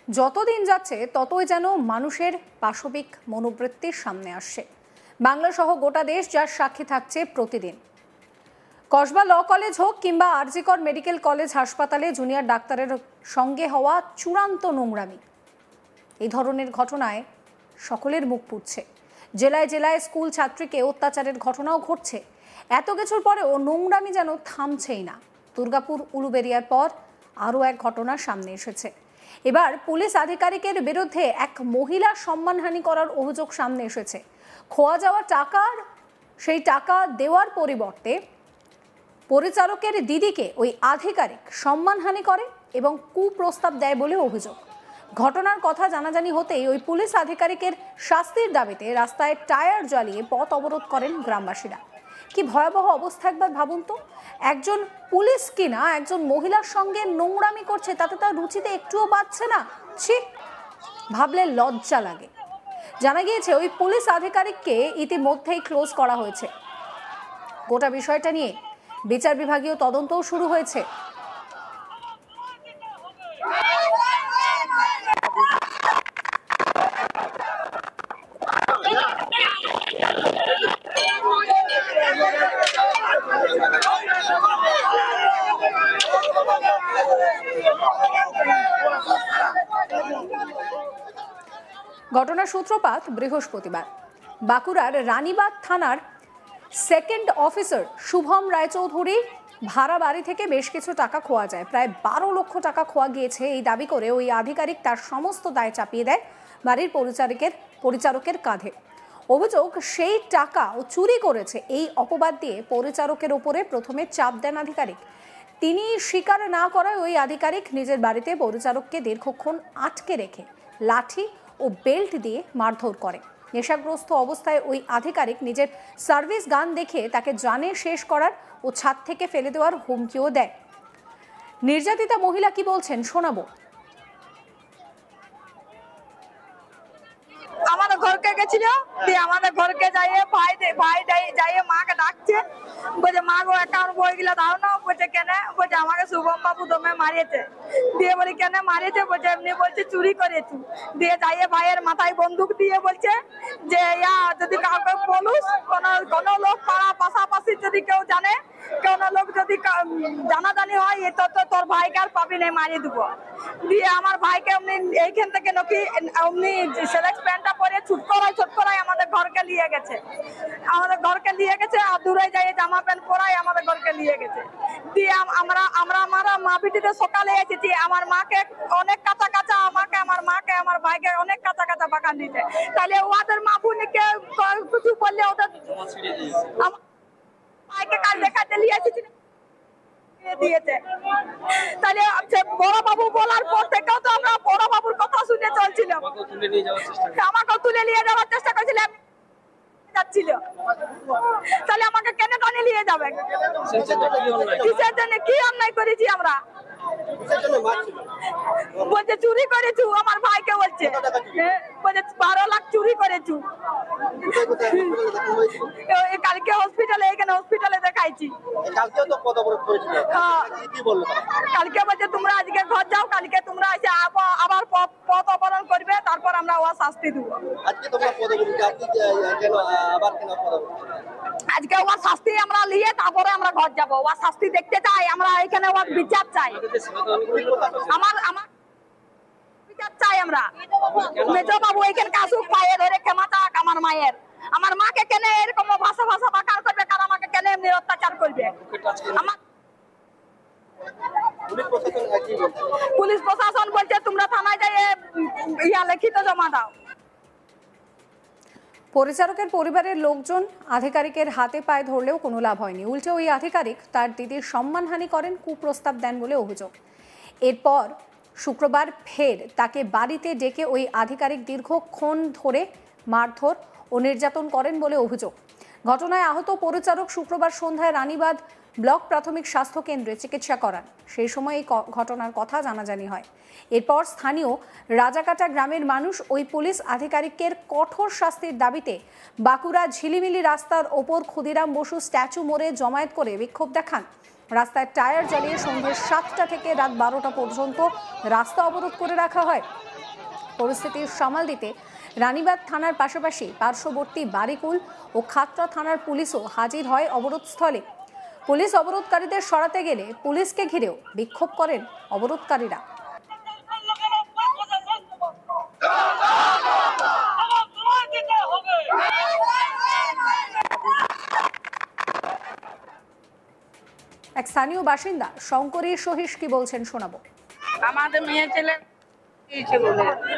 যতদিন যাচ্ছে ততই যেন মানুষের পাশবিক মনোবৃত্তির সামনে আসছে। বাংলা সহ গোটা দেশ যার সাক্ষী থাকছে প্রতিদিন। কসবা ল কলেজ হোক কিংবা আরজিকর মেডিকেল কলেজ হাসপাতালে জুনিয়র ডাক্তারের সঙ্গে হওয়া চূড়ান্ত নোংরামি, এই ধরনের ঘটনায় সকলের মুখ পুড়ছে। জেলায় জেলায় স্কুল ছাত্রীকে অত্যাচারের ঘটনাও ঘটছে। এত কিছুর পরেও নোংরামি যেন থামছেই না। দুর্গাপুর উলুবেড়িয়ার পর আরও এক ঘটনা সামনে এসেছে। এবার পুলিশ আধিকারিকের বিরুদ্ধে এক মহিলা সম্মানহানি করার অভিযোগ সামনে এসেছে। খোয়া যাওয়া সেই টাকা দেওয়ার পরিবর্তে পরিচালকের দিদিকে ওই আধিকারিক সম্মানহানি করে এবং কুপ্রস্তাব দেয় বলে অভিযোগ। ঘটনার কথা জানাজানি হতেই ওই পুলিশ আধিকারিকের শাস্তির দাবিতে রাস্তায় টায়ার জ্বালিয়ে পথ অবরোধ করেন গ্রামবাসীরা। কি ভয়াবহ অবস্থা একবার ভাবুন তো। একজন পুলিশ কিনা একজন মহিলার সঙ্গে নোংরামি করছে, তাতে তার রুচিতে একটুও বাজছে না। ছি, ভাবলে লজ্জা লাগে। জানা গিয়েছে ওই পুলিশ আধিকারিককে ইতিমধ্যেই ক্লোজ করা হয়েছে। গোটা বিষয়টা নিয়ে বিচার বিভাগীয় তদন্তও শুরু হয়েছে। ঘটনার সূত্রপাত বৃহস্পতিবার। বাঁকুড়ার রানীবাঁধ থানার সেকেন্ড অফিসার শুভম রায়চৌধুরী ভাড়া বাড়ি থেকে বেশ কিছু টাকা খোয়া যায়। প্রায় 12 লক্ষ টাকা খোয়া গিয়েছে এই দাবি করে ওই আধিকারিক তার সমস্ত দায় চাপিয়ে দেয় বাড়ির পরিচারকের কাঁধে। অভিযোগ, সেই টাকা ও চুরি করেছে এই অপবাদ দিয়ে পরিচারকের ওপরে প্রথমে চাপ দেন আধিকারিক। তিনি স্বীকার না করায় ওই আধিকারিক নিজের বাড়িতে পরিচারককে দীর্ঘক্ষণ আটকে রেখে লাঠি ও বেল্ট দিয়ে মারধর করে। নেশাগ্রস্ত অবস্থায় ওই আধিকারিক নিজের সার্ভিস গান দেখে তাকে জানে শেষ করার ও ছাদ থেকে ফেলে দেওয়ার হুমকিও দেয়। নির্যাতিতা মহিলা কি বলছেন শোনাবো। আমাদের ঘরকে গেছিল, দিয়ে আমাদের ঘরকে যাইয়ে ভাই যাইয়ে মাকে ডাকছে, বলছে মা গো অ্যাকাউন্ট বইগুলো দাও না। বলছে কেন? বলছে আমাকে শুভম বাবু দমে মারিয়েছে। দিয়ে বলি কেন মারিয়েছে? বলছে এমনি বলছে চুরি করেছি। দিয়ে যাইয়ে ভাইয়ের মাথায় বন্দুক দিয়ে বলছে যে যদি কাউকে বলুস, কোনো লোক পাড়া পাশাপাশি যদি কেউ জানে, কোনো লোক যদি জানাজানি হয় তো তোর ভাইকে আর পাবি না, মারিয়ে দেবো। দিয়ে আমার ভাইকে এমনি এইখান থেকে নাকি এমনি সেলেক্ট প্যান্টটা পরে ছুট করাই আমাদের ঘরকে নিয়ে গেছে। আর দূরে যাই জামা প্যান্ট পরাই আমাদের ঘরকে নিয়ে গেছে। দিয়ে আমরা মা পিটিতে সকালে এসেছি। আমার মাকে অনেক কাঁচা আমাকে আমার ভাইকে অনেক কাঁচা বাগান দিতে। তাহলে ওদের মা বোনকে কিছু বললে ওদের ভাইকে কাল দেখাতে নিয়ে এসেছি দিয়েছে। তাহলে বড় বাবু বলার পর থেকেও তো আমরা বড় বাবুর কথা শুনে চলছিলাম। আমাকে তুলে নিয়ে যাওয়ার চেষ্টা করছিলাম যাচ্ছিল। তাহলে আমাকে কেন টানে নিয়ে যাবে? কিসের জন্য? কি অন্যায় করেছি আমরা? বলছে চুরি করেছু, আমার ভাইকে বলছে 12 লাখ চুরি করেছু। কালকে হসপিটালে দেখাইছি। কালকে বলছে তোমরা আজকে ঘর যাও, কালকে তোমরা এসে আবার পথ অবরোধ করবে, তারপর আমরা ওর শাস্তি দেবো। আজকে ওর শাস্তি আমরা নিয়ে তারপরে আমরা ঘর যাবো। ওর শাস্তি দেখতে চাই আমরা, এখানে ওর বিচার চাই। আমার বিচার চাই আমরা। মেজো বাবু এখানে কাসুক পায়ে ধরে ক্ষমা চাক আমার মাকে কেন এরকম ভাষা বাকার করবে, কার আমাকে কেন এমনি অত্যাচার করবে? পুলিশ প্রশাসন বলছে তোমরা থানায় যাই লিখিত জমা দাও। পরিচারকের পরিবারের লোকজন আধিকারিকের হাতে পায়ে ধরলেও কোনো লাভ হয়নি। উল্টে ওই আধিকারিক তার দিদির সম্মানহানি করেন, কুপ্রস্তাব দেন বলে অভিযোগ। এরপর শুক্রবার ফের তাকে বাড়িতে ডেকে ওই আধিকারিক দীর্ঘক্ষণ ধরে মারধর ও নির্যাতন করেন বলে অভিযোগ। ঘটনায় আহত পরিচারক শুক্রবার সন্ধ্যায় রানীবাঁধ ব্লক প্রাথমিক স্বাস্থ্য কেন্দ্রে চিকিৎসা করান। সেই সময় এই ঘটনার কথা জানাজানি হয়। এরপর স্থানীয় রাজাকাটা গ্রামের মানুষ ওই পুলিশ আধিকারিকের কঠোর শাস্তির দাবিতে বাঁকুড়া ঝিলিমিলি রাস্তার ওপর ক্ষুদিরাম বসু স্ট্যাচু মোড়ে জমায়েত করে বিক্ষোভ দেখান। রাস্তায় টায়ার জ্বালিয়ে সন্ধ্যে 7টা থেকে রাত 12টা পর্যন্ত রাস্তা অবরোধ করে রাখা হয়। পরিস্থিতি সামাল দিতে রানীবাগ থানার পাশাপাশি পার্শ্ববর্তী বারিকুল ও খাতড়া থানার পুলিশও হাজির হয় অবরোধস্থলে। পুলিশ অবরোধকারীদের সরাতে গেলে পুলিশকে ঘিরেও বিক্ষোভ করেন অবরোধকারীরা। এক স্থানীয় বাসিন্দা শঙ্করী সহিস কি বলছেন শোনাবো। আমাদের মেয়ে ছেলে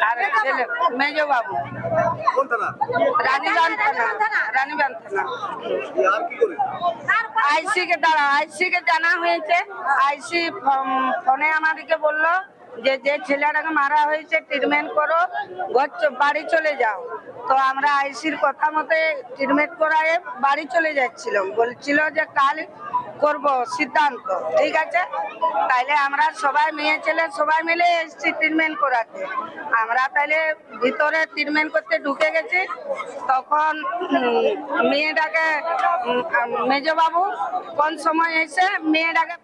আর ছেলে মেজ বাবু রানীবাগ থানা আইসি কে জানা হয়েছে। আইসি ফোনে আমাদেরকে বললো যে ছেলেটাকে মারা হয়েছে ট্রিটমেন্ট করো, বাড়ি চলে যাও। তো আমরা আইসির কথা মতে ট্রিটমেন্ট করায় বাড়ি চলে যাচ্ছিল, বলছিল যে কাল করব সিদ্ধান্ত। ঠিক আছে, তাইলে আমরা সবাই মেয়ে ছেলে সবাই মিলে এসেছি ট্রিটমেন্ট করাতে। আমরা তাইলে ভিতরে ট্রিটমেন্ট করতে ঢুকে গেছি। তখন মেয়েটাকে মেজবাবু কোন সময় এসে মেয়েটাকে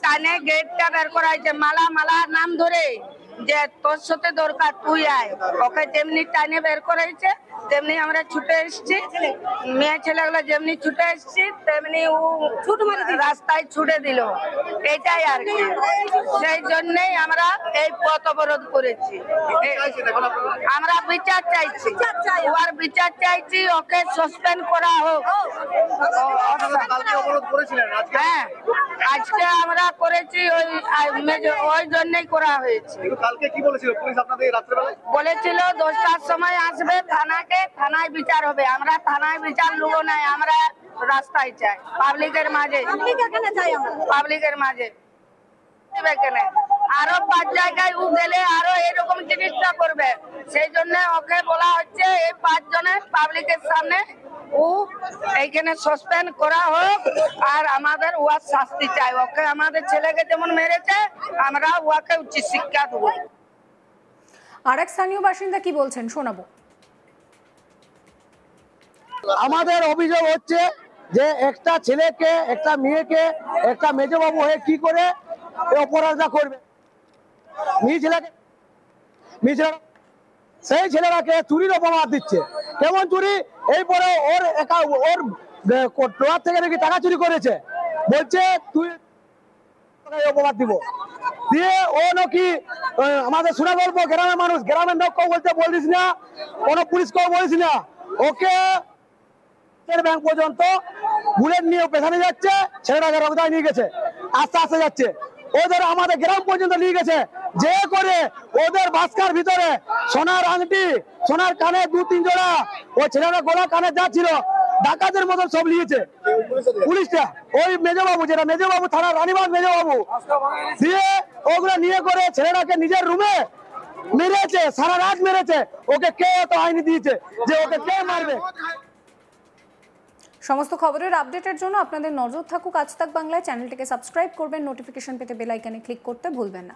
টানে গেটটা বের করাইছে, মালা নাম ধরে যে তোর সাথে দরকার তুই আয়। ওকে যেমনি টানে বের করাইছে তেমনি আমরা ছুটে এসেছি। মেয়ে ছেলেগুলো যেমনি ছুটে এসেছি তেমনি ও রাস্তায় ছুটে দিল। এটাই আর কি, সেই জন্যই আমরা এই পথ অবরোধ করেছি। আমরা বিচার চাইছি, ওর বিচার চাইছি, ওকে সাসপেন্ড করা হোক। হ্যাঁ, আজকে আমরা করেছি ওই জন্যই করা হয়েছে। কালকে কি বলেছিল পুলিশ আপনাদের রাত্রেবেলা? বলেছিল 10টার সময় আসবে থানায় বিচার হবে। আমরা থানায় বিচার নেবো না, আমরা রাস্তায় চাই, পাবলিকের মাঝে। আরো 5 জায়গায় ও গেলে আরো এরকম জিনিসটা করবে। সেই জন্য ওকে বলা হচ্ছে এই 5 জনের পাবলিকের সামনে ও এইখানে সাসপেন্ড করা হোক। আর আমাদের ওয়ার শাস্তি চাই। ওকে আমাদের ছেলেকে যেমন মেরেছে আমরা ওকে উচিত শিক্ষা দেবো। আর এক স্থানীয় বাসিন্দা কি বলছেন শোনাবো। আমাদের অভিযোগ হচ্ছে যে একটা ছেলেকে, একটা মেয়েকে, একটা মেজবাবু হয়ে কি করে অপরাধটা করবে। সেই ছেলেটাকে চুরির অপবাদ দিচ্ছে। কেমন চুরি? এই পরে ওর টোয়ার থেকে নাকি টাকা চুরি করেছে, বলছে তুই অপবাদ দিব দিয়ে ও নাকি আমাদের শোনা গল্প গ্রামের মানুষ, গ্রামের লোক কেউ বলিস না, কোনো পুলিশকেও বলিস না। ওকে ব্যাংক পর্যন্ত বুলেট নিয়ে পেছানে যাচ্ছে, ছেলেটাকে রগদায় নিয়ে গেছে, আস্তে আস্তে যাচ্ছে। ওদের আমাদের গ্রাম পর্যন্ত নিয়ে গেছে, যে করে ওদের বাসকার ভিতরে সোনার আংটি, সোনার কানে 2-3 জোড়া, ওই ছেলেটা গোলা কানে যাচ্ছিল, ডাকাতের মতন সব নিয়েছে পুলিশটা। ওই মেজবাবু, যেটা মেজবাবু থানা রানীবাগ মেজবাবু, দিয়ে ওগুলো নিয়ে করে ছেলেটাকে নিজের রুমে মেরেছে, সারা রাত মেরেছে। ওকে কে তো আইনি দিয়েছে যে ওকে কে মারবে। সমস্ত খবরের আপডেটের জন্য আপনাদের নজর থাকুক আজ তাক বাংলায়। চ্যানেলটিকে সাবস্ক্রাইব করবেন, নোটিফিকেশন পেতে বেল আইকনে ক্লিক করতে ভুলবেন না।